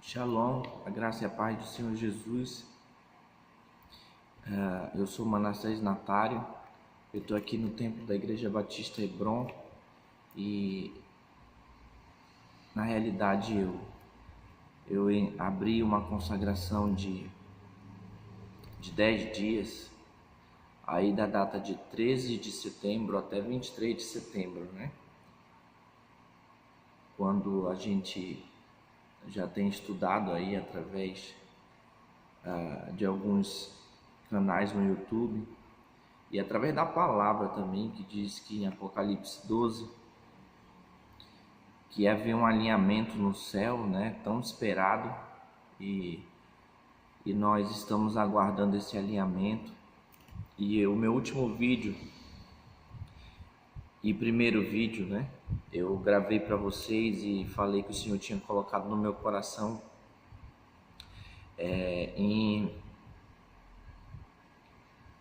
Shalom, a graça e a paz do Senhor Jesus. Eu sou Manassés Natário, eu estou aqui no templo da Igreja Batista Hebron e, na realidade, eu abri uma consagração de 10 dias, aí da data de 13 de setembro até 23 de setembro, né? Quando a gente já tem estudado aí através de alguns canais no YouTube e através da palavra também, que diz que em Apocalipse 12 que haver um alinhamento no céu, né, tão esperado, e nós estamos aguardando esse alinhamento. E o meu último vídeo e primeiro vídeo, né, eu gravei para vocês e falei que o Senhor tinha colocado no meu coração em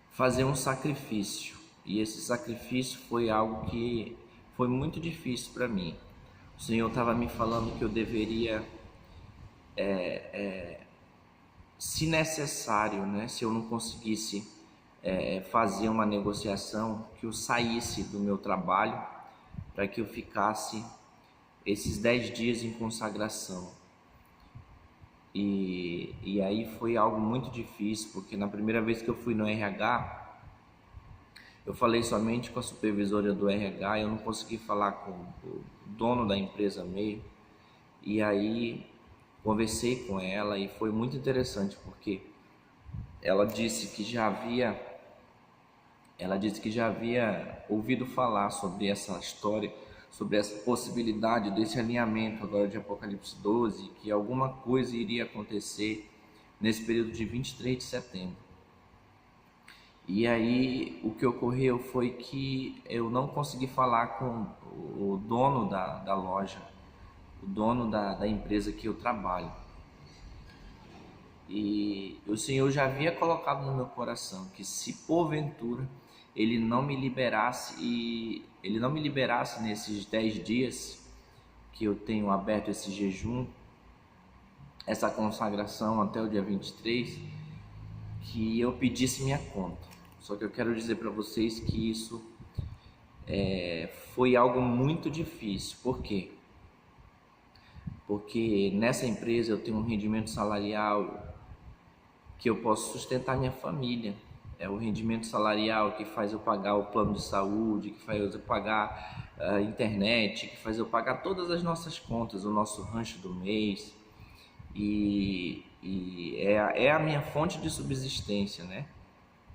fazer um sacrifício, e esse sacrifício foi algo que foi muito difícil para mim. O Senhor estava me falando que eu deveria, se necessário, né, se eu não conseguisse fazer uma negociação, que eu saísse do meu trabalho para que eu ficasse esses 10 dias em consagração. E aí foi algo muito difícil, porque na primeira vez que eu fui no RH, eu falei somente com a supervisora do RH, eu não consegui falar com o dono da empresa mesmo. E aí conversei com ela e foi muito interessante, porque ela disse que já havia ouvido falar sobre essa história, sobre essa possibilidade desse alinhamento agora de Apocalipse 12, que alguma coisa iria acontecer nesse período de 23 de setembro. E aí o que ocorreu foi que eu não consegui falar com o dono da loja, o dono da empresa que eu trabalho. E o Senhor já havia colocado no meu coração que, se porventura ele não me liberasse nesses 10 dias que eu tenho aberto esse jejum, essa consagração até o dia 23, que eu pedisse minha conta. Só que eu quero dizer para vocês que isso foi algo muito difícil. Por quê? Porque nessa empresa eu tenho um rendimento salarial que eu posso sustentar minha família. É o rendimento salarial que faz eu pagar o plano de saúde, que faz eu pagar a internet, que faz eu pagar todas as nossas contas, o nosso rancho do mês. E é a minha fonte de subsistência, né?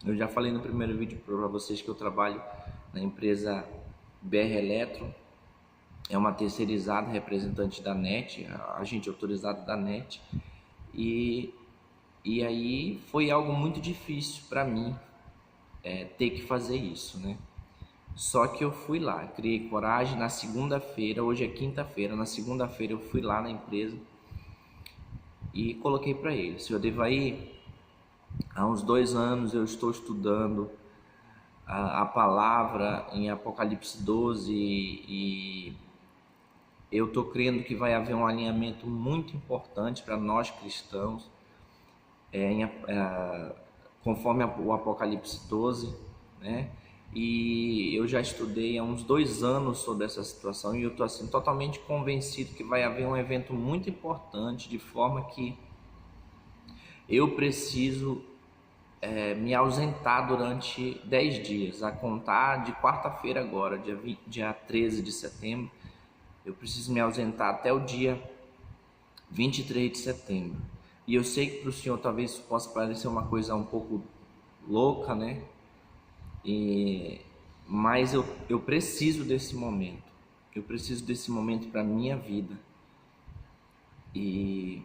Eu já falei no primeiro vídeo para vocês que eu trabalho na empresa BR Eletro, é uma terceirizada representante da NET, agente autorizado da NET, e aí foi algo muito difícil para mim ter que fazer isso, né? Só que eu fui lá, criei coragem. Na segunda-feira, hoje é quinta-feira, na segunda-feira eu fui lá na empresa e coloquei para ele: Senhor Devaí, há uns 2 anos eu estou estudando a palavra em Apocalipse 12 e eu estou crendo que vai haver um alinhamento muito importante para nós cristãos, conforme o Apocalipse 12, né? E eu já estudei há uns 2 anos sobre essa situação e eu estou assim totalmente convencido que vai haver um evento muito importante, de forma que eu preciso me ausentar durante 10 dias, a contar de quarta-feira agora, dia 13 de setembro, eu preciso me ausentar até o dia 23 de setembro. E eu sei que para o Senhor talvez isso possa parecer uma coisa um pouco louca, né? Mas eu preciso desse momento. Eu preciso desse momento para a minha vida. E,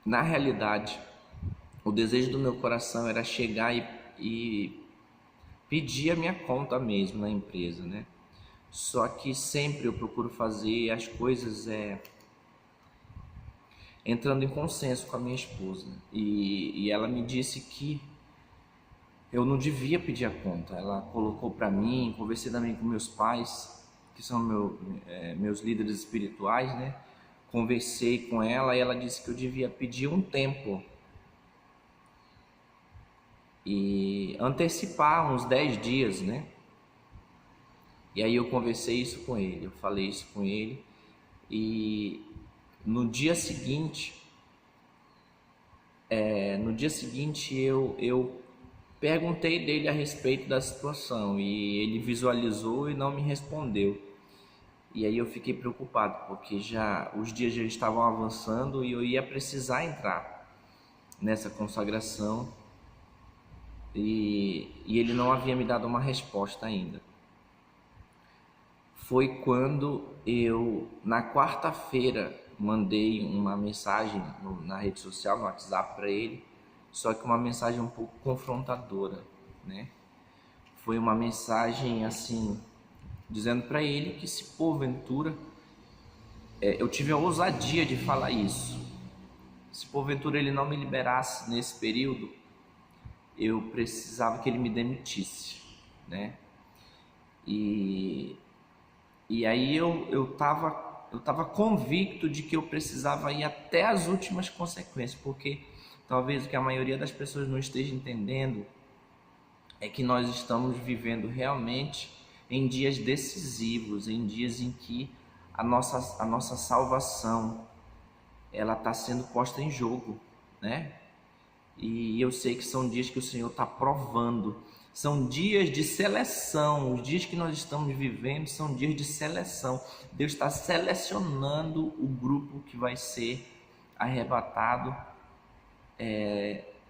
na realidade, o desejo do meu coração era chegar e pedir a minha conta mesmo na empresa, né? Só que sempre eu procuro fazer as coisas entrando em consenso com a minha esposa. E ela me disse que eu não devia pedir a conta. Ela colocou para mim, conversei também com meus pais, que são meus líderes espirituais, né? conversei com ela e ela disse que eu devia pedir um tempo e antecipar uns 10 dias, né? E aí eu conversei isso com ele, eu falei isso com ele, e no dia seguinte, eu perguntei dele a respeito da situação e ele visualizou e não me respondeu. E aí eu fiquei preocupado, porque já os dias já estavam avançando e eu ia precisar entrar nessa consagração e ele não havia me dado uma resposta ainda. Foi quando eu, na quarta-feira, mandei uma mensagem na rede social, no WhatsApp para ele, só que uma mensagem um pouco confrontadora, né? Foi uma mensagem assim, dizendo para ele que se porventura, eu tive a ousadia de falar isso, se porventura ele não me liberasse nesse período, eu precisava que ele me demitisse, né? E aí eu tava convicto de que eu precisava ir até as últimas consequências, porque talvez o que a maioria das pessoas não esteja entendendo é que nós estamos vivendo realmente em dias decisivos, em dias em que a nossa salvação ela está sendo posta em jogo, né? E eu sei que são dias que o Senhor está provando, são dias de seleção. Os dias que nós estamos vivendo são dias de seleção. Deus está selecionando o grupo que vai ser arrebatado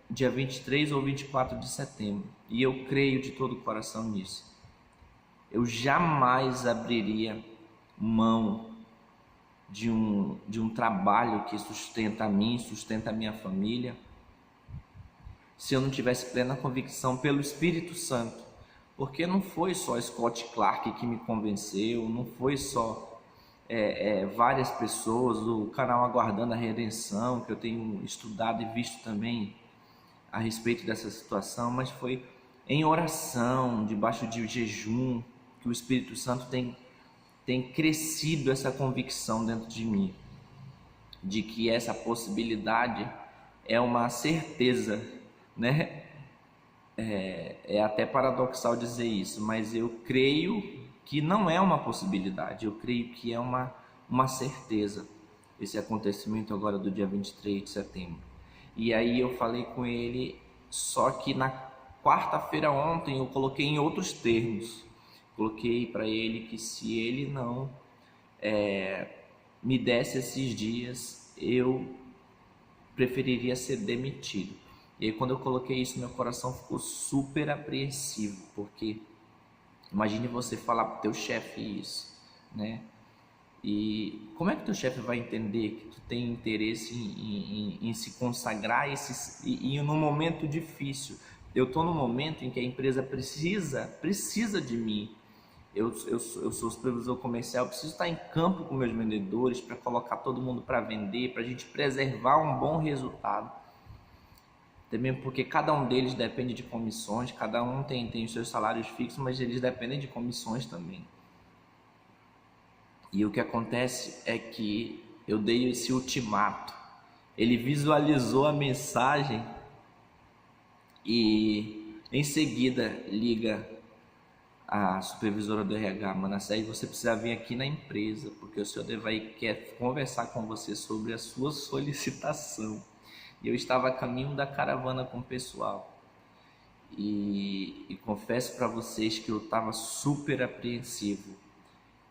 dia 23 ou 24 de setembro. E eu creio de todo o coração nisso. Eu jamais abriria mão de um trabalho que sustenta a mim, sustenta a minha família, se eu não tivesse plena convicção pelo Espírito Santo, porque não foi só Scott Clark que me convenceu, não foi só várias pessoas, o canal Aguardando a Redenção, que eu tenho estudado e visto também a respeito dessa situação, mas foi em oração, debaixo de jejum, que o Espírito Santo tem crescido essa convicção dentro de mim, de que essa possibilidade é uma certeza, né? É até paradoxal dizer isso, mas eu creio que não é uma possibilidade, eu creio que é uma certeza, esse acontecimento agora do dia 23 de setembro. E aí eu falei com ele, só que na quarta-feira ontem eu coloquei em outros termos, coloquei para ele que se ele não me desse esses dias, eu preferiria ser demitido. E aí quando eu coloquei isso, meu coração ficou super apreensivo, porque imagine você falar para o teu chefe isso, né? E como é que teu chefe vai entender que tu tem interesse em se consagrar e num momento difícil? Eu estou num momento em que a empresa precisa de mim. Eu sou supervisor comercial, eu preciso estar em campo com meus vendedores para colocar todo mundo para vender, para a gente preservar um bom resultado. Também porque cada um deles depende de comissões, cada um tem os seus salários fixos, mas eles dependem de comissões também. E o que acontece é que eu dei esse ultimato. Ele visualizou a mensagem e em seguida liga a supervisora do RH: Manassés, você precisa vir aqui na empresa, porque o senhor quer conversar com você sobre a sua solicitação. E eu estava a caminho da caravana com o pessoal. E confesso para vocês que eu estava super apreensivo.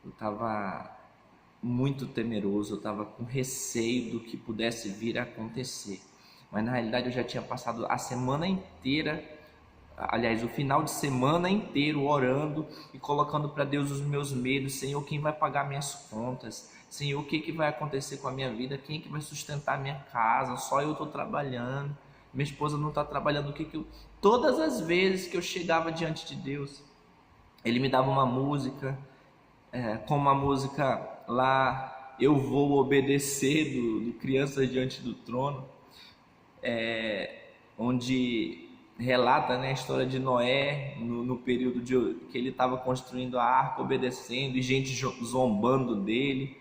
Eu estava muito temeroso, eu estava com receio do que pudesse vir a acontecer. Mas na realidade eu já tinha passado a semana inteira, aliás, o final de semana inteiro orando e colocando para Deus os meus medos. Senhor, quem vai pagar minhas contas? Senhor, o que vai acontecer com a minha vida? Quem que vai sustentar a minha casa? Só eu estou trabalhando, minha esposa não está trabalhando. Todas as vezes que eu chegava diante de Deus, Ele me dava uma música, como a música lá, Eu Vou Obedecer, do Crianças Diante do Trono, onde relata, né, a história de Noé no período que ele estava construindo a arca, obedecendo, e gente zombando dele.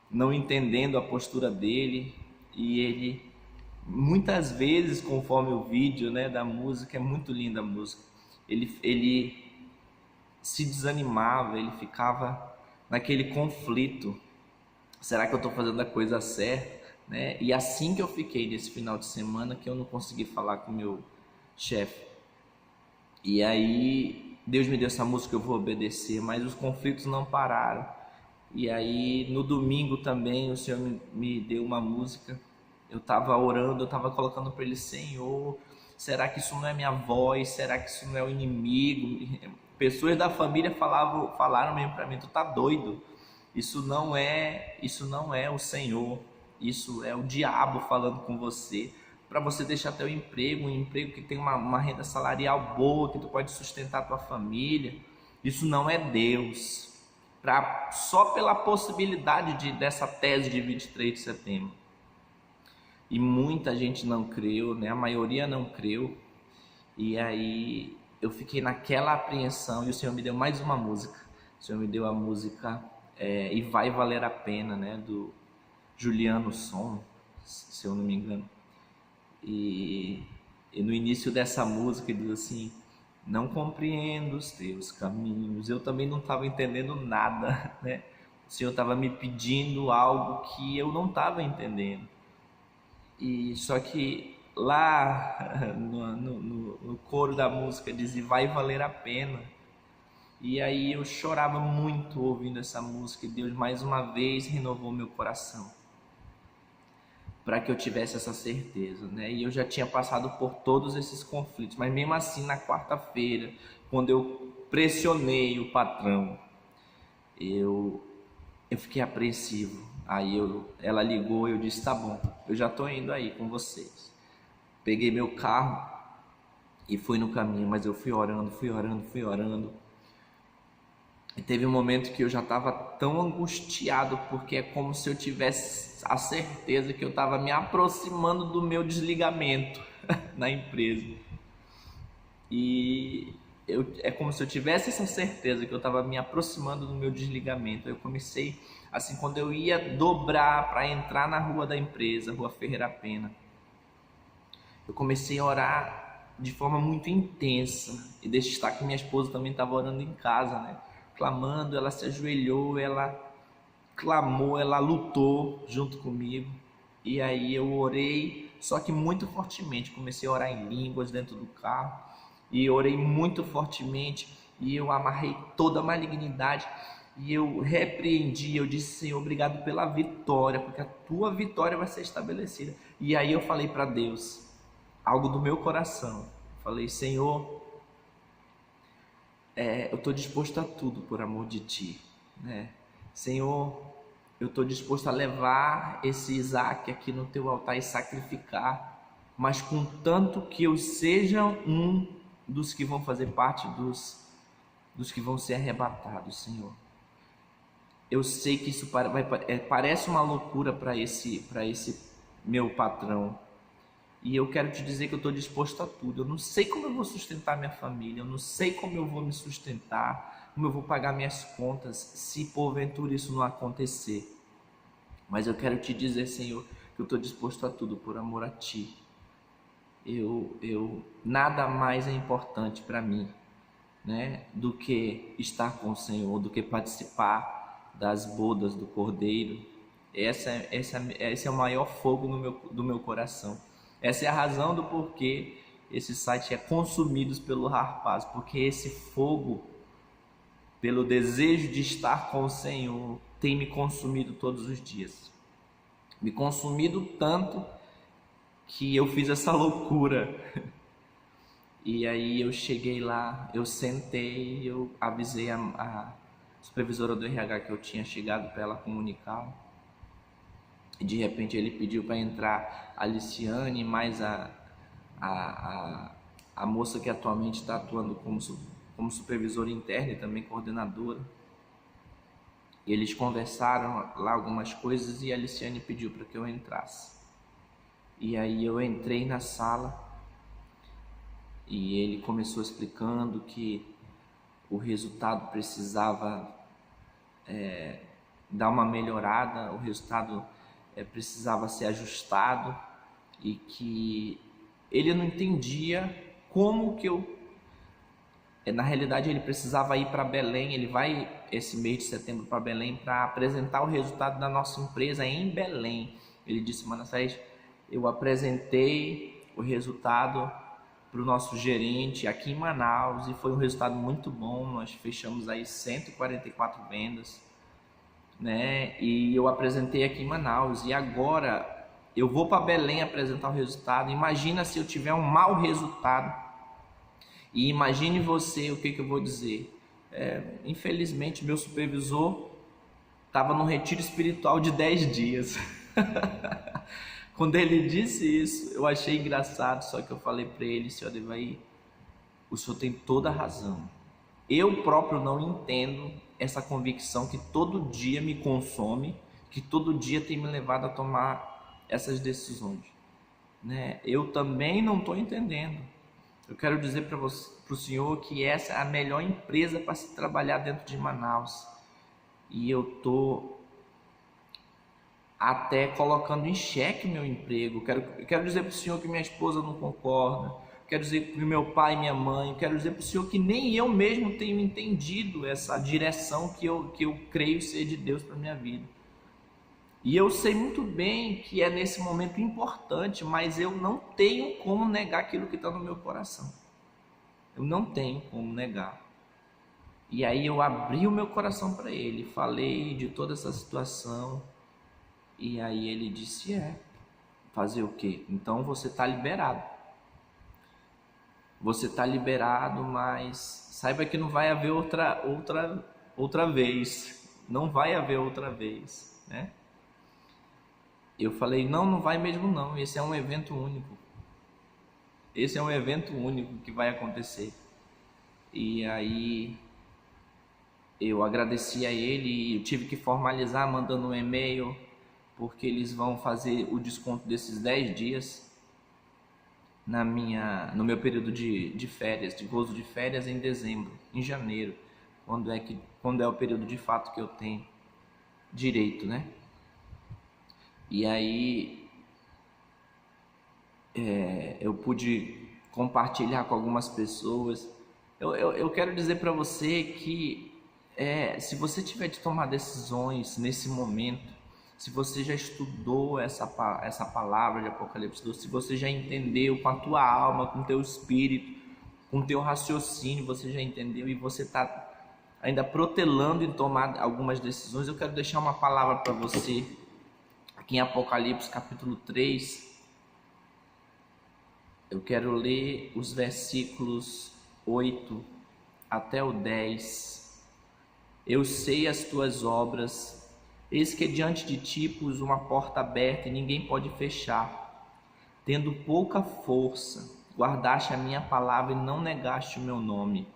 não entendendo a postura dele, e ele muitas vezes, conforme o vídeo, né, da música, é muito linda a música, ele se desanimava, ele ficava naquele conflito. Será que eu estou fazendo a coisa certa? Né? E assim que eu fiquei nesse final de semana, que eu não consegui falar com o meu chefe. E aí Deus me deu essa música, eu vou obedecer, mas os conflitos não pararam. E aí no domingo também o Senhor me deu uma música. Eu estava orando, eu estava colocando para Ele: Senhor, será que isso não é minha voz? Será que isso não é o inimigo? Pessoas da família falaram mesmo para mim: tu tá doido? Isso não é o Senhor. Isso é o diabo falando com você, para você deixar teu emprego, um emprego que tem uma renda salarial boa, que tu pode sustentar tua família. Isso não é Deus. Só pela possibilidade dessa tese de 23 de setembro. E muita gente não creu, né? A maioria não creu. E aí eu fiquei naquela apreensão, e o Senhor me deu mais uma música. O Senhor me deu a música E Vai Valer a Pena, né? Do Juliano Som, se eu não me engano. E no início dessa música ele diz assim: não compreendo os teus caminhos. Eu também não estava entendendo nada, né? O Senhor estava me pedindo algo que eu não estava entendendo. E só que lá no coro da música diz: e vai valer a pena. E aí eu chorava muito ouvindo essa música, e Deus mais uma vez renovou meu coração para que eu tivesse essa certeza, né? E eu já tinha passado por todos esses conflitos, mas mesmo assim na quarta-feira, quando eu pressionei o patrão, eu fiquei apreensivo. Aí ela ligou e eu disse: tá bom, eu já tô indo aí com vocês. Peguei meu carro e fui no caminho, mas eu fui orando, fui orando, fui orando. E teve um momento que eu já estava tão angustiado, porque é como se eu tivesse a certeza que eu estava me aproximando do meu desligamento na empresa. E é como se eu tivesse essa certeza que eu estava me aproximando do meu desligamento. Eu comecei, assim, quando eu ia dobrar para entrar na rua da empresa, Rua Ferreira Pena, eu comecei a orar de forma muito intensa. E deixa estar que minha esposa também estava orando em casa, né? Clamando, ela se ajoelhou, ela clamou, ela lutou junto comigo. E aí eu orei, só que muito fortemente. Comecei a orar em línguas dentro do carro, e orei muito fortemente, e eu amarrei toda a malignidade, e eu repreendi. Eu disse: Senhor, obrigado pela vitória, porque a tua vitória vai ser estabelecida. E aí eu falei para Deus algo do meu coração. Falei: Senhor, eu estou disposto a tudo por amor de ti, né? Senhor, eu estou disposto a levar esse Isaac aqui no teu altar e sacrificar, mas contanto que eu seja um dos que vão fazer parte dos que vão ser arrebatados, Senhor. Eu sei que isso parece uma loucura para esse meu patrão, e eu quero te dizer que eu estou disposto a tudo. Eu não sei como eu vou sustentar minha família, eu não sei como eu vou me sustentar, como eu vou pagar minhas contas, se porventura isso não acontecer. Mas eu quero te dizer, Senhor, que eu estou disposto a tudo por amor a Ti. Nada mais é importante para mim, né, do que estar com o Senhor, do que participar das bodas do Cordeiro. Esse é o maior fogo do meu coração. Essa é a razão do porquê esse site é consumido pelo Harpaz, porque esse fogo, pelo desejo de estar com o Senhor, tem me consumido todos os dias. Me consumido tanto que eu fiz essa loucura. E aí eu cheguei lá, eu sentei, eu avisei a supervisora do RH que eu tinha chegado para ela comunicar. E de repente ele pediu para entrar a Liciane, mais a moça que atualmente está atuando como supervisora interna e também coordenadora. E eles conversaram lá algumas coisas e a Liciane pediu para que eu entrasse. E aí eu entrei na sala e ele começou explicando que o resultado precisava dar uma melhorada, o resultado precisava ser ajustado, e que ele não entendia como que eu... Na realidade, ele precisava ir para Belém, ele vai esse mês de setembro para Belém para apresentar o resultado da nossa empresa em Belém. Ele disse: Manassés, eu apresentei o resultado para o nosso gerente aqui em Manaus e foi um resultado muito bom, nós fechamos aí 144 vendas, né? E eu apresentei aqui em Manaus e agora eu vou para Belém apresentar o resultado. Imagina se eu tiver um mau resultado. E imagine você, o que eu vou dizer. Infelizmente, meu supervisor estava num retiro espiritual de 10 dias. Quando ele disse isso, eu achei engraçado, só que eu falei para ele: senhor Adevair, o senhor tem toda a razão. Eu próprio não entendo essa convicção que todo dia me consome, que todo dia tem me levado a tomar essas decisões, né? Eu também não estou entendendo. Eu quero dizer para o senhor que essa é a melhor empresa para se trabalhar dentro de Manaus. E eu estou até colocando em xeque o meu emprego. Eu quero dizer para o senhor que minha esposa não concorda. Quero dizer para o meu pai e minha mãe. Quero dizer para o senhor que nem eu mesmo tenho entendido essa direção que eu creio ser de Deus para a minha vida. E eu sei muito bem que é nesse momento importante, mas eu não tenho como negar aquilo que está no meu coração. Eu não tenho como negar. E aí eu abri o meu coração para ele, falei de toda essa situação. E aí ele disse: fazer o quê? Então você está liberado. Você está liberado, mas saiba que não vai haver outra vez. Não vai haver outra vez, né? Eu falei: não vai mesmo não, esse é um evento único. Esse é um evento único que vai acontecer. E aí eu agradeci a ele e eu tive que formalizar mandando um e-mail, porque eles vão fazer o desconto desses 10 dias no meu período de férias, de gozo de férias em dezembro, em janeiro, quando é o período de fato que eu tenho direito, né? E aí eu pude compartilhar com algumas pessoas. Eu quero dizer para você que se você tiver de tomar decisões nesse momento, se você já estudou essa palavra de Apocalipse 12, se você já entendeu com a tua alma, com o teu espírito, com o teu raciocínio, você já entendeu e você está ainda protelando em tomar algumas decisões, eu quero deixar uma palavra para você aqui em Apocalipse capítulo 3. Eu quero ler os versículos 8 até o 10. Eu sei as tuas obras, eis que diante de ti pus uma porta aberta e ninguém pode fechar. Tendo pouca força, guardaste a minha palavra e não negaste o meu nome.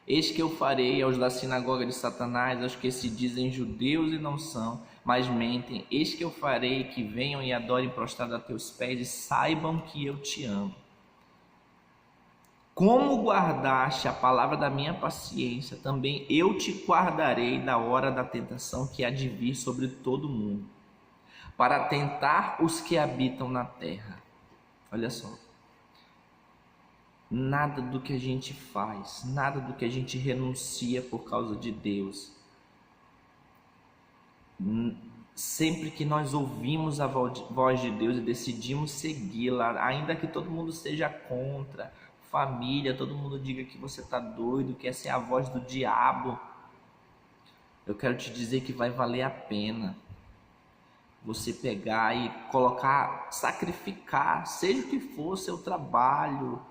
Eis que eu farei aos da sinagoga de Satanás, aos que se dizem judeus e não são, mas mentem, eis que eu farei que venham e adorem prostrado a teus pés e saibam que eu te amo. Como guardaste a palavra da minha paciência, também eu te guardarei da hora da tentação que há de vir sobre todo o mundo, para tentar os que habitam na terra. Olha só. Nada do que a gente faz, nada do que a gente renuncia por causa de Deus, sempre que nós ouvimos a voz de Deus e decidimos segui-la, ainda que todo mundo seja contra, família, todo mundo diga que você está doido, que essa é a voz do diabo, eu quero te dizer que vai valer a pena você pegar e colocar, sacrificar, seja o que for, seu trabalho.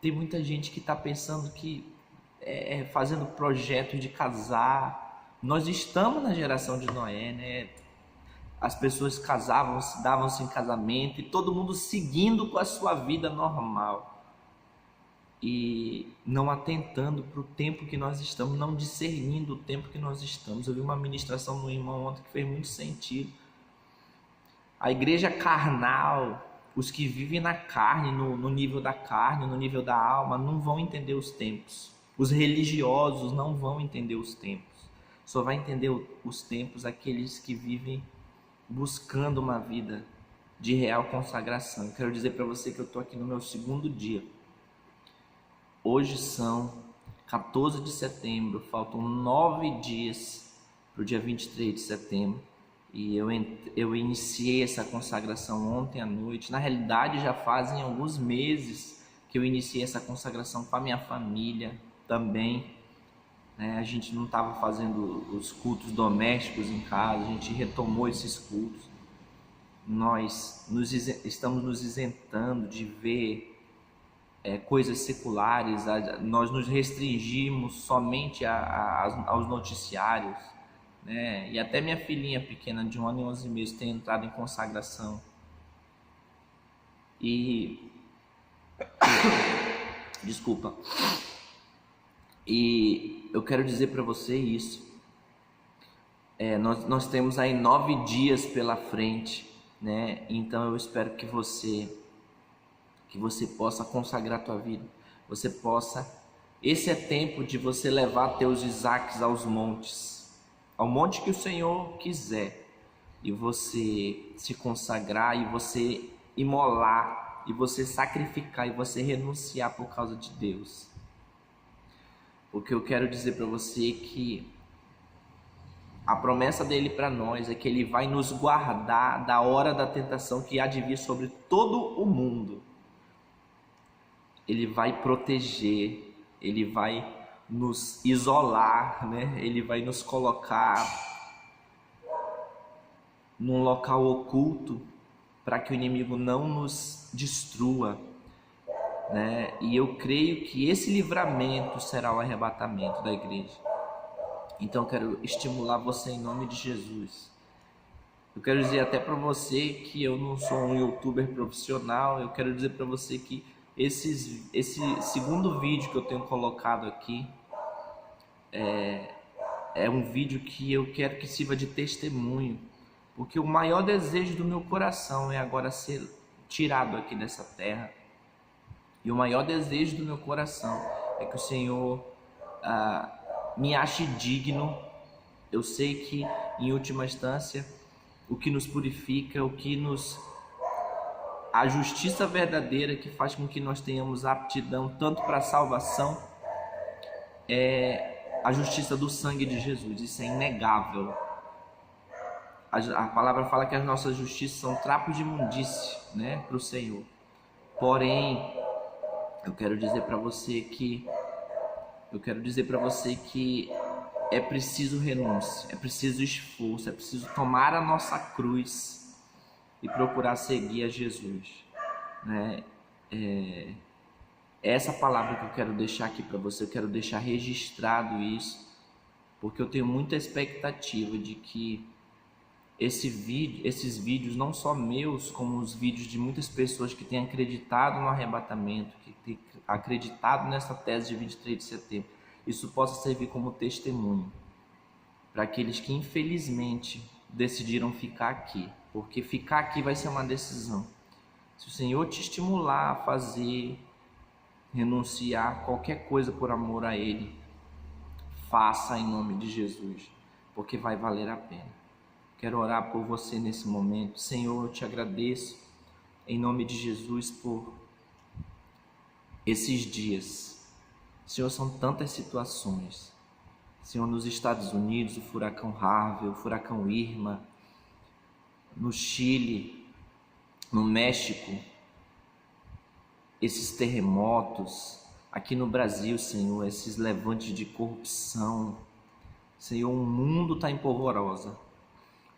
Tem muita gente que está pensando que fazendo projetos de casar. Nós estamos na geração de Noé, né? As pessoas casavam, davam-se em casamento e todo mundo seguindo com a sua vida normal e não atentando para o tempo que nós estamos, não discernindo o tempo que nós estamos. Eu vi uma ministração no irmão ontem que fez muito sentido. A igreja carnal, os que vivem na carne, no nível da carne, no nível da alma, não vão entender os tempos. Os religiosos não vão entender os tempos. Só vai entender os tempos aqueles que vivem buscando uma vida de real consagração. Eu quero dizer para você que eu estou aqui no meu segundo dia. Hoje são 14 de setembro, faltam 9 dias para o dia 23 de setembro. E eu iniciei essa consagração ontem à noite. Na realidade, já fazem alguns meses que eu iniciei essa consagração com a minha família também. A gente não estava fazendo os cultos domésticos em casa, a gente retomou esses cultos. Nós estamos nos isentando de ver coisas seculares, nós nos restringimos somente aos noticiários, né? E até minha filhinha pequena de 1 ano e 11 meses tem entrado em consagração. E desculpa. E eu quero dizer para você isso. Nós temos aí 9 dias pela frente, né? Então eu espero que você possa consagrar a tua vida. Você possa. Esse é tempo de você levar teus Isaques aos montes, ao monte que o Senhor quiser, e você se consagrar, e você imolar, e você sacrificar, e você renunciar por causa de Deus. Porque eu quero dizer para você que a promessa dele para nós é que ele vai nos guardar da hora da tentação que há de vir sobre todo o mundo. Ele vai proteger, ele vai nos isolar, né? Ele vai nos colocar num local oculto para que o inimigo não nos destrua, né? E eu creio que esse livramento será o arrebatamento da igreja. Então eu quero estimular você em nome de Jesus. Eu quero dizer até para você que eu não sou um youtuber profissional. Eu quero dizer para você que esse segundo vídeo que eu tenho colocado aqui é um vídeo que eu quero que sirva de testemunho, porque o maior desejo do meu coração é agora ser tirado aqui dessa terra. E o maior desejo do meu coração é que o Senhor me ache digno. Eu sei que, em última instância, o que nos purifica, a justiça verdadeira que faz com que nós tenhamos aptidão tanto para a salvação, é a justiça do sangue de Jesus. Isso é inegável. A palavra fala que as nossas justiças são trapos de imundície, né, para o Senhor. Porém, eu quero dizer para você que é preciso renúncia, é preciso esforço, é preciso tomar a nossa cruz e procurar seguir a Jesus, né? Essa palavra que eu quero deixar aqui para você, eu quero deixar registrado isso, porque eu tenho muita expectativa de que esses vídeos, não só meus, como os vídeos de muitas pessoas que têm acreditado no arrebatamento, que têm acreditado nessa tese de 23 de setembro, isso possa servir como testemunho para aqueles que infelizmente decidiram ficar aqui, porque ficar aqui vai ser uma decisão. Se o Senhor te estimular a fazer, renunciar qualquer coisa por amor a Ele, faça em nome de Jesus, porque vai valer a pena. Quero orar por você nesse momento. Senhor, eu te agradeço em nome de Jesus por esses dias. Senhor, são tantas situações. Senhor, nos Estados Unidos, o furacão Harvey, o furacão Irma, no Chile, no México, esses terremotos, aqui no Brasil, Senhor, esses levantes de corrupção. Senhor, o mundo está em polvorosa.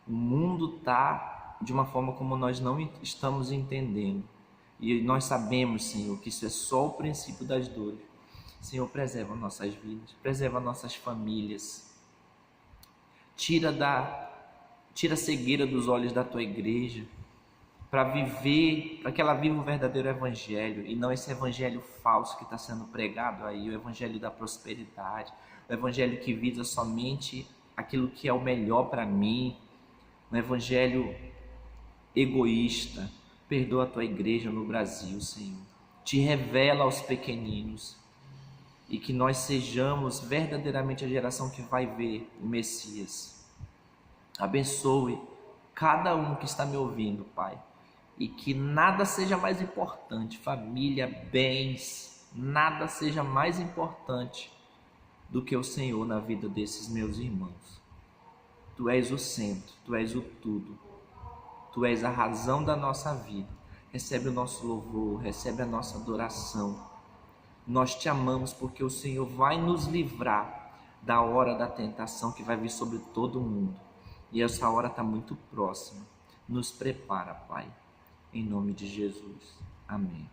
O mundo está de uma forma como nós não estamos entendendo. E nós sabemos, Senhor, que isso é só o princípio das dores. Senhor, preserva nossas vidas, preserva nossas famílias. Tira a cegueira dos olhos da tua igreja, para que ela viva o verdadeiro evangelho, e não esse evangelho falso que está sendo pregado aí, o evangelho da prosperidade, o evangelho que visa somente aquilo que é o melhor para mim, um evangelho egoísta. Perdoa a tua igreja no Brasil, Senhor. Te revela aos pequeninos e que nós sejamos verdadeiramente a geração que vai ver o Messias. Abençoe cada um que está me ouvindo, Pai, e que nada seja mais importante, família, bens, nada seja mais importante do que o Senhor na vida desses meus irmãos. Tu és o centro, Tu és o tudo, Tu és a razão da nossa vida. Recebe o nosso louvor, recebe a nossa adoração. Nós Te amamos porque o Senhor vai nos livrar da hora da tentação que vai vir sobre todo mundo. E essa hora está muito próxima. Nos prepara, Pai, em nome de Jesus. Amém.